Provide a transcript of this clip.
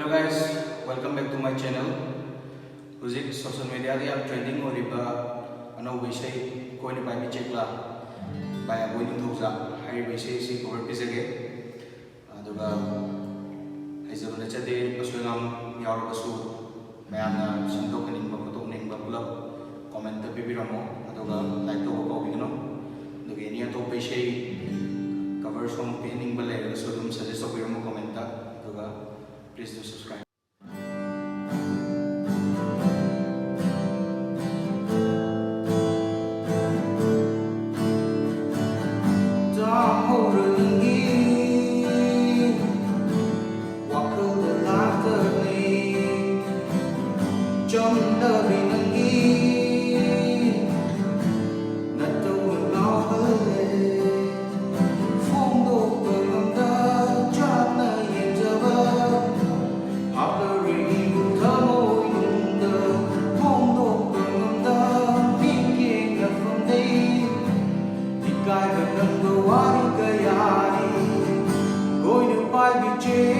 Hello guys, welcome back to my channel. Music social media di am trending oriba ano wisay ko ni pai check la by avoiding thoja hai wisay si cover pisage aduga haizab na chade pasungam yaur basu mayamna sindok ning ba photo ning ba pulap comment ta bibiramo aduga like to ko bigno aduga ni to wisay cover song pinning ba le so dum suggest ko mo comment ta aduga please do subscribe. Trong đời vì nâng nghi nát trâu người lo hơi lệ phong độ bờ ngầm ta chát nơi hiện giờ bờ học đời rì vụ thơ môi nung tờ phong độ bờ ngầm ta biết kia gặp phong đi thì cài gần nâng bờ hoa đi cây à đi ngồi nước bay bị chê